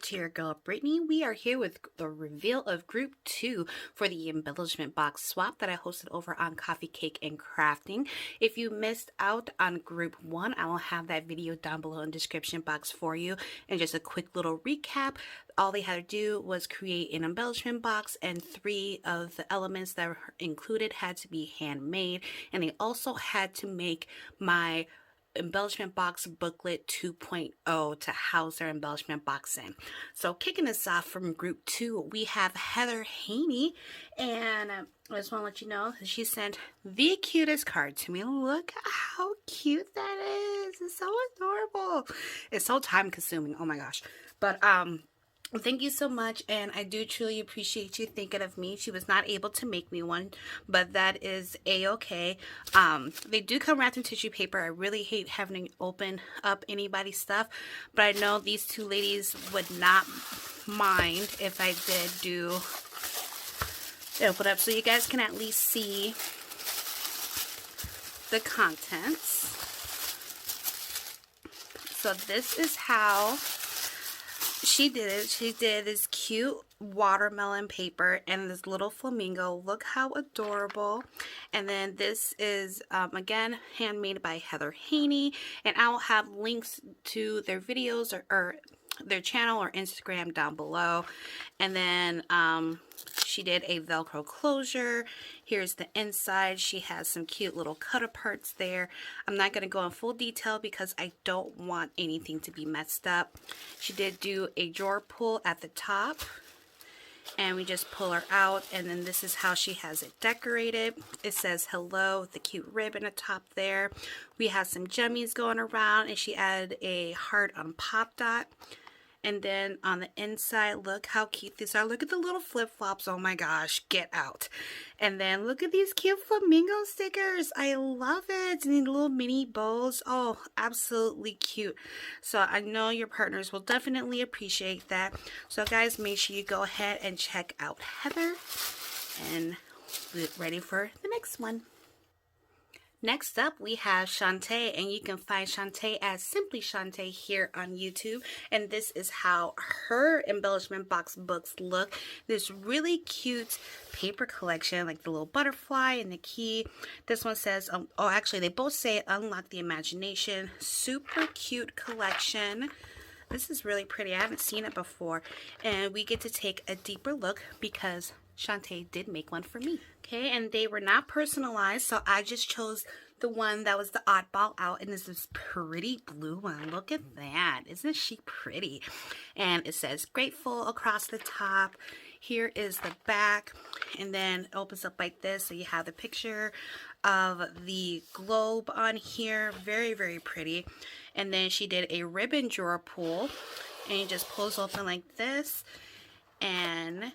to your girl Brittany. We are here with the reveal of Group 2 for the embellishment box swap that I hosted over on Coffee Cake and Crafting. If you missed out on Group 1, I will have that video down below in the description box for you. And just a quick little recap. All they had to do was create an embellishment box, and 3 of the elements that were included had to be handmade. And they also had to make my embellishment box booklet 2.0 to house their embellishment box in. So kicking us off from Group 2, we have Haney, and I just want to let you know that she sent the cutest card to me. Look how cute that is. It's so adorable. It's so time consuming. Oh my gosh. But thank you so much, and I do truly appreciate you thinking of me. She was not able to make me one, but that is a-okay. They do come wrapped in tissue paper. I really hate having to open up anybody's stuff, but I know these two ladies would not mind if I did do open up, so you guys can at least see the contents. So this is how she did it. She did this cute watermelon paper and this little flamingo. Look how adorable. And then this is again handmade by Haney, and I will have links to their videos or their channel or Instagram down below. And then she did a Velcro closure. Here's the inside. She has some cute little cut parts there. I'm not going to go in full detail because I don't want anything to be messed up. She did do a drawer pull at the top, and we just pull her out, and then this is how she has it decorated. It says hello with the cute ribbon at the top there. We have some jummies going around, and she added a heart on Pop Dot. And then on the inside, look how cute these are. Look at the little flip-flops. Oh my gosh, get out. And then look at these cute flamingo stickers. I love it. And these little mini bows. Oh, absolutely cute. So I know your partners will definitely appreciate that. So guys, make sure you go ahead and check out Heather. And we're ready for the next one. Next up, we have Chante, and you can find Chante as Simply Chante here on YouTube. And this is how her embellishment box books look. This really cute paper collection, like the little butterfly and the key. This one says, oh, actually, they both say unlock the imagination. Super cute collection. This is really pretty. I haven't seen it before. And we get to take a deeper look because Chante did make one for me. Okay, and they were not personalized, so I just chose the one that was the oddball out, and this is pretty blue one. Look at that. Isn't she pretty? And it says grateful across the top. Here is the back, and then it opens up like this, so you have the picture of the globe on here. Very, very pretty. And then she did a ribbon drawer pull, and it just pulls open like this, and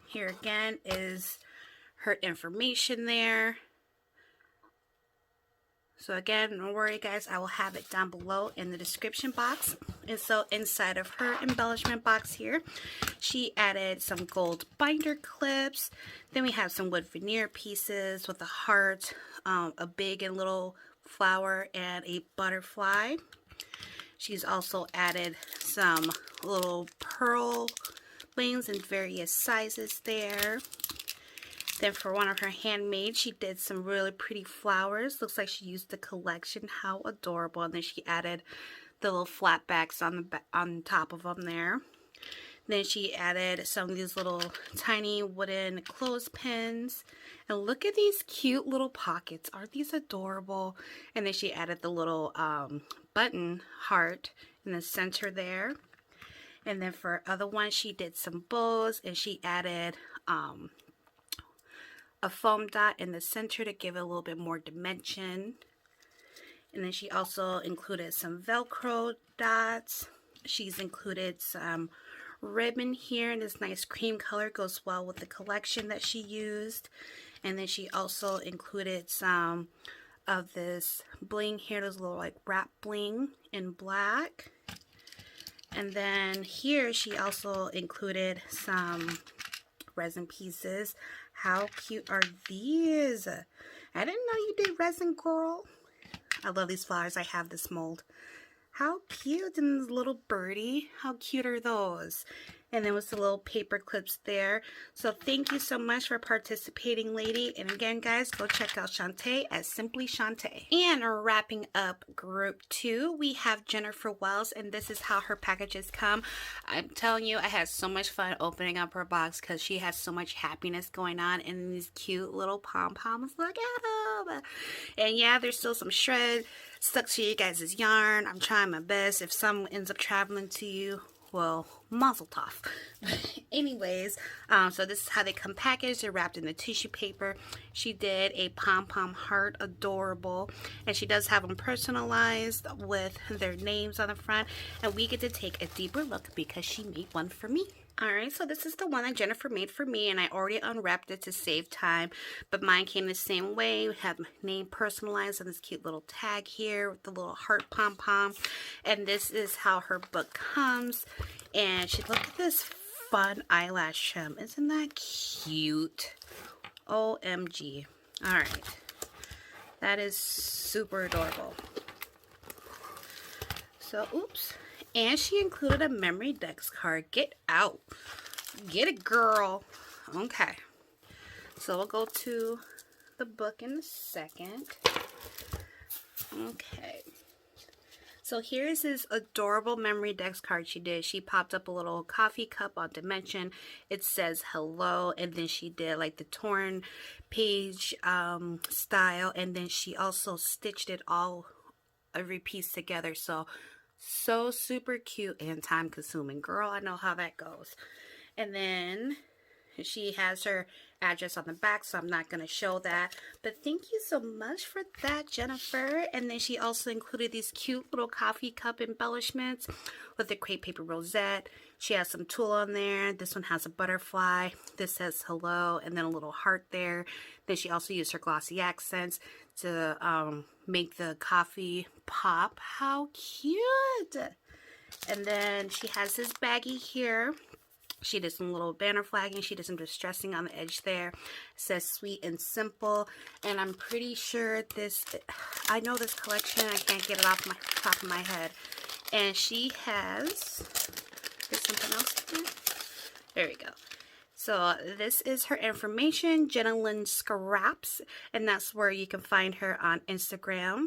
here again is her information there. So again, don't worry guys, I will have it down below in the description box. And so inside of her embellishment box here, she added some gold binder clips. Then we have some wood veneer pieces with a heart, a big and little flower, and a butterfly. She's also added some little pearl wings in various sizes there. Then for one of her handmade, she did some really pretty flowers. Looks like she used the collection. How adorable. And then she added the little flat backs on top of them there. Then she added some of these little tiny wooden clothespins. And look at these cute little pockets. Aren't these adorable? And then she added the little button heart in the center there. And then for other one, she did some bows, and she added a foam dot in the center to give it a little bit more dimension. And then she also included some Velcro dots. She's included some ribbon here, and this nice cream color goes well with the collection that she used. And then she also included some of this bling here, this little like wrap bling in black. And then here she also included some resin pieces. How cute are these? I didn't know you did resin, girl. I love these flowers. I have this mold. How cute. And this little birdie. How cute are those? And then with the little paper clips there. So thank you so much for participating, lady. And again, guys, go check out Chante at Simply Chante. And wrapping up group 2, we have Jennifer Wells, and this is how her packages come. I'm telling you, I had so much fun opening up her box because she has so much happiness going on in these cute little pom-poms. Look at them. And yeah, there's still some shred stuck to you guys' yarn. I'm trying my best. If some ends up traveling to you, well, mazel tov. Anyways, so this is how they come packaged. They're wrapped in the tissue paper. She did a pom-pom heart, adorable, and she does have them personalized with their names on the front, and we get to take a deeper look because she made one for me. Alright, so this is the one that Jennifer made for me, and I already unwrapped it to save time, but mine came the same way. We have my name personalized on this cute little tag here with the little heart pom-pom, and this is how her book comes. And look at this fun eyelash trim. Isn't that cute? OMG. Alright, that is super adorable. So, oops. And she included a memory dex card. Get out. Get it, girl. Okay. So we'll go to the book in a second. Okay. So here's this adorable memory dex card she did. She popped up a little coffee cup on dimension. It says hello. And then she did like the torn page style. And then she also stitched it all, every piece together. So super cute and time consuming. Girl, I know how that goes. And then she has her address on the back, so I'm not going to show that. But thank you so much for that, Jennifer. And then she also included these cute little coffee cup embellishments with the crepe paper rosette. She has some tulle on there. This one has a butterfly. This says hello, and then a little heart there. Then she also used her glossy accents to make the coffee pop. How cute! And then she has this baggie here. She did some little banner flagging. She did some distressing on the edge there. It says sweet and simple. And I'm pretty sure this, I know this collection. I can't get it off my top of my head. And she has, there's something else here. There we go. So this is her information, Jenna Lynn Scraps. And that's where you can find her on Instagram,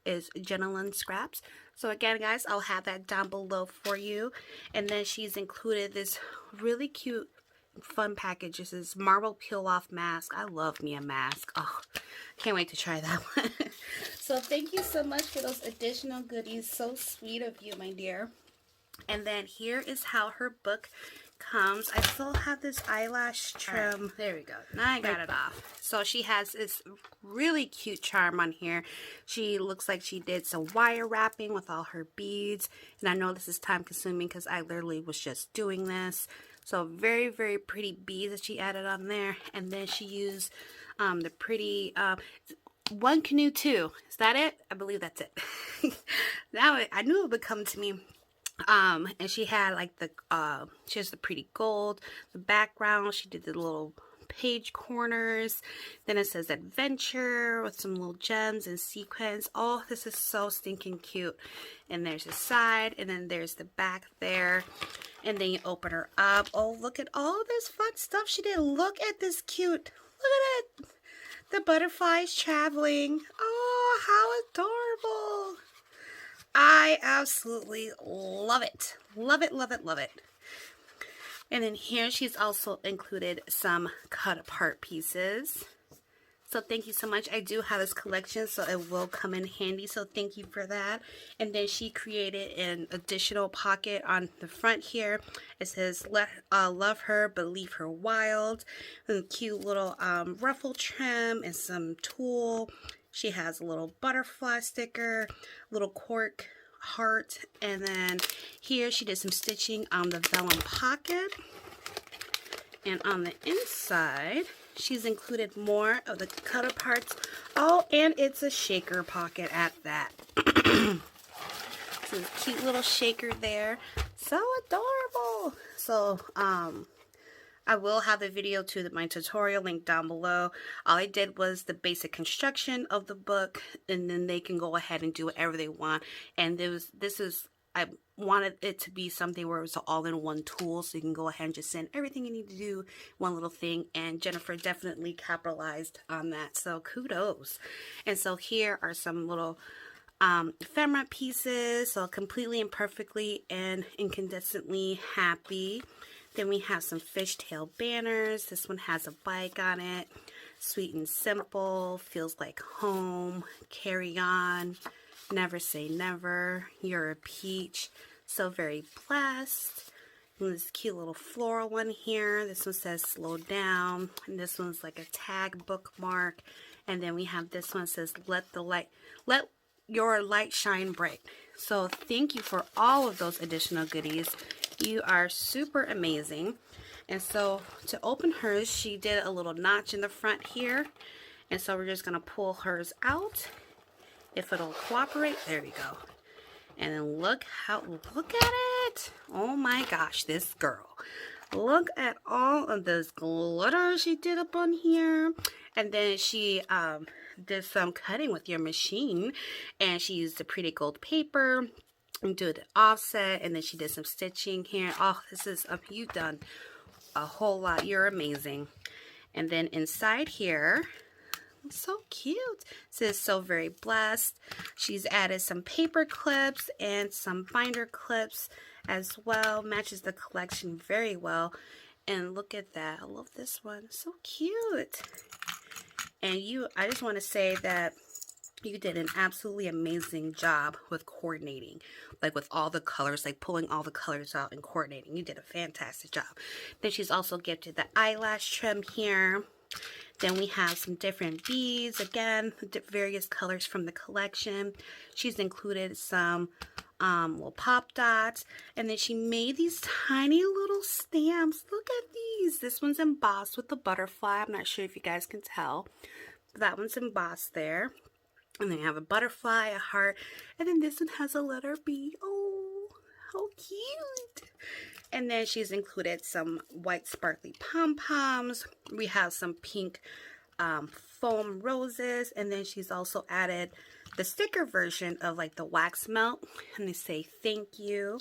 is Jenna Lynn Scraps. So again, guys, I'll have that down below for you. And then she's included this really cute, fun package. This is marble peel-off mask. I love me a mask. Oh, can't wait to try that one. So thank you so much for those additional goodies. So sweet of you, my dear. And then here is how her book comes. I still have this eyelash trim. Right, there we go. Now I got it off. So she has this really cute charm on here. She looks like she did some wire wrapping with all her beads. And I know this is time consuming because I literally was just doing this. So very, very pretty beads that she added on there. And then she used the pretty One Canoe 2. Is that it? I believe that's it. Now I knew it would come to me. And she had like the she has the pretty gold, the background. She did the little page corners. Then it says adventure with some little gems and sequins. Oh, this is so stinking cute. And there's the side, and then there's the back there. And then you open her up. Oh, look at all this fun stuff she did. Look at this cute. Look at it. The butterflies traveling. Oh, how adorable. I absolutely love it. Love it, love it, love it. And then here she's also included some cut apart pieces. So thank you so much. I do have this collection, so it will come in handy. So thank you for that. And then she created an additional pocket on the front here. It says, love her, but leave her wild. And a cute little ruffle trim and some tulle. She has a little butterfly sticker, little cork heart, and then here she did some stitching on the vellum pocket. And on the inside, she's included more of the cut parts. Oh, and it's a shaker pocket at that. So cute little shaker there. So adorable. So, I will have the video to my tutorial link down below. All I did was the basic construction of the book, and then they can go ahead and do whatever they want. And I wanted it to be something where it was an all-in-one tool, so you can go ahead and just send everything you need to do, one little thing, and Jennifer definitely capitalized on that, so kudos. And so here are some little ephemera pieces, so completely and perfectly and incandescently happy. Then we have some fishtail banners. This one has a bike on it. Sweet and simple, feels like home, carry on, never say never, you're a peach, so very blessed. And this cute little floral one here. This one says slow down, and this one's like a tag bookmark. And then we have this one that says let your light shine bright. So thank you for all of those additional goodies. You are super amazing. And so to open hers, she did a little notch in the front here. And so we're just going to pull hers out. If it'll cooperate, there we go. And then look at it. Oh my gosh, this girl. Look at all of this glitter she did up on here. And then she did some cutting with your machine. And she used a pretty gold paper and do the offset. And then she did some stitching here. Oh, you've done a whole lot. You're amazing. And then inside here, so cute. It says so very blessed. She's added some paper clips and some binder clips as well. Matches the collection very well. And look at that. I love this one. So cute. And I just want to say that you did an absolutely amazing job with coordinating, like with all the colors, like pulling all the colors out and coordinating. You did a fantastic job. Then she's also gifted the eyelash trim here. Then we have some different beads, again, various colors from the collection. She's included some little pop dots, and then she made these tiny little stamps. Look at these. This one's embossed with the butterfly. I'm not sure if you guys can tell. That one's embossed there. And then you have a butterfly, a heart, and then this one has a letter B. Oh, how cute. And then she's included some white sparkly pom-poms. We have some pink foam roses. And then she's also added the sticker version of like the wax melt. And they say thank you.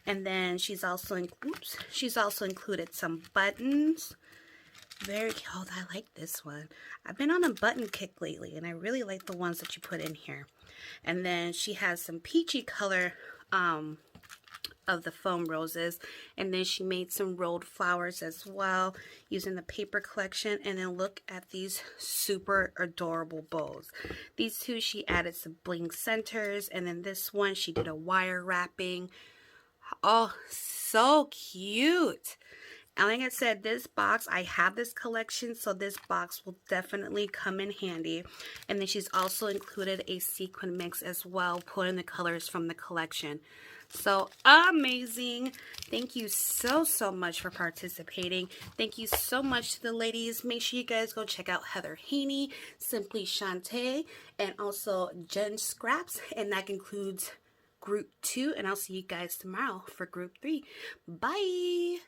And then she's also included some buttons. Very cute. Oh, I like this one. I've been on a button kick lately, and I really like the ones that you put in here. And then she has some peachy color of the foam roses, and then she made some rolled flowers as well using the paper collection. And then look at these super adorable bows. These two she added some bling centers, and then this one she did a wire wrapping. Oh, so cute. And like I said, this box, I have this collection, so this box will definitely come in handy. And then she's also included a sequin mix as well, pulling the colors from the collection. So amazing. Thank you so much for participating. Thank you so much to the ladies. Make sure you guys go check out Heather Haney, Simply Chante, and also Jen Scraps. And that concludes Group 2. And I'll see you guys tomorrow for Group 3. Bye.